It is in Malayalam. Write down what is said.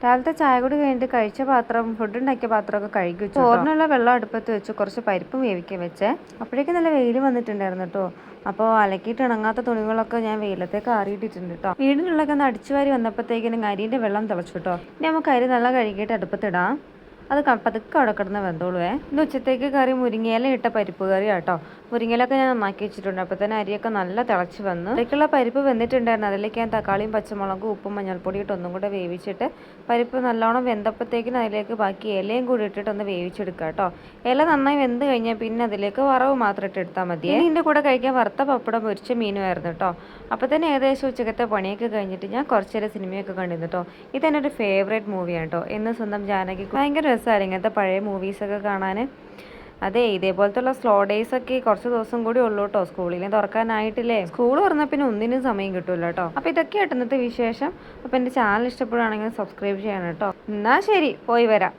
രാവിലത്തെ ചായ കൂടി കഴിഞ്ഞിട്ട് കഴിച്ച പാത്രം ഫുഡ് ഉണ്ടാക്കിയ പാത്രമൊക്കെ കഴുകി വെച്ചു. ചോറിനുള്ള വെള്ളം അടുപ്പത്ത് വെച്ച് കുറച്ച് പരിപ്പും വേവിക്കാൻ വെച്ചേ. അപ്പോഴേക്കും നല്ല വെയിൽ വന്നിട്ടുണ്ടായിരുന്നു കേട്ടോ. അപ്പോൾ അലക്കിയിട്ട് ഇണങ്ങാത്ത തുണികളൊക്കെ ഞാൻ വെയിലത്തേക്ക് ആറിയിട്ടിട്ടുണ്ട് കേട്ടോ. വീടിനുള്ളൊക്കെ ഒന്ന് അടിച്ചു വാരി വന്നപ്പോഴത്തേക്കിനും അരിൻ്റെ വെള്ളം തിളച്ചു കേട്ടോ. ഇനി നമുക്ക് അരി നല്ല കഴുകിയിട്ട് അടുപ്പത്തിടാം. അത് പതുക്കെ അവിടെ കിടന്ന് വെന്തോളുവേ. ഇന്ന് ഉച്ചത്തേക്ക് കറി മുരിങ്ങയില ഇട്ട പരിപ്പ് കറി കേട്ടോ. മുരിങ്ങയിലൊക്കെ ഞാൻ നന്നാക്കി വെച്ചിട്ടുണ്ട്. അപ്പോൾ തന്നെ അരിയൊക്കെ നല്ല തിളച്ച് വന്നു. അതിലേക്കുള്ള പരിപ്പ് വെന്തിട്ടുണ്ടായിരുന്നു. അതിലേക്ക് ഞാൻ തക്കാളിയും പച്ചമുളകും ഉപ്പും മഞ്ഞൾപ്പൊടി ഇട്ട് ഒന്നും കൂടെ വേവിച്ചിട്ട് പരിപ്പ് നല്ലോണം വെന്തപ്പോഴത്തേക്കിനും അതിലേക്ക് ബാക്കി ഇലയും കൂടി ഇട്ടിട്ട് ഒന്ന് വേവിച്ചെടുക്കുക കേട്ടോ. ഇല നന്നായി വെന്ത് കഴിഞ്ഞാൽ പിന്നെ അതിലേക്ക് വറവ് മാത്രം ഇട്ടെടുത്താൽ മതി. ഇതിൻ്റെ കൂടെ കഴിക്കാൻ വറുത്ത പപ്പടം പൊരിച്ച മീനുമായിരുന്നു കേട്ടോ. അപ്പോൾ തന്നെ ഏകദേശം ഉച്ചക്കത്തെ പണിയൊക്കെ കഴിഞ്ഞിട്ട് ഞാൻ കുറച്ചേരം സിനിമയൊക്കെ കണ്ടിരുന്നു കേട്ടോ. ഇതെൻ്റെ ഒരു ഫേവറേറ്റ് മൂവിയാണ് കേട്ടോ. എന്ന് സ്വന്തം ജാനകി ഭയങ്കര രസമായിരുന്നു ഇങ്ങനത്തെ പഴയ മൂവീസൊക്കെ കാണാൻ. അതെ, ഇതേപോലത്തുള്ള സ്ലോ ഡേയ്സ് ഒക്കെ കുറച്ച് ദിവസം കൂടി ഉള്ളൂ കേട്ടോ. സ്കൂളിലും തുറക്കാനായിട്ടില്ലേ. സ്കൂൾ തുറന്നാൽ പിന്നെ ഒന്നിനും സമയം കിട്ടുമല്ലോ കേട്ടോ. അപ്പോൾ ഇതൊക്കെയായിട്ട് ഇന്നത്തെ വിശേഷം. അപ്പോൾ എൻ്റെ ചാനൽ ഇഷ്ടപ്പെടുകയാണെങ്കിൽ സബ്സ്ക്രൈബ് ചെയ്യണം കേട്ടോ. എന്നാൽ ശരി, പോയി വരാം.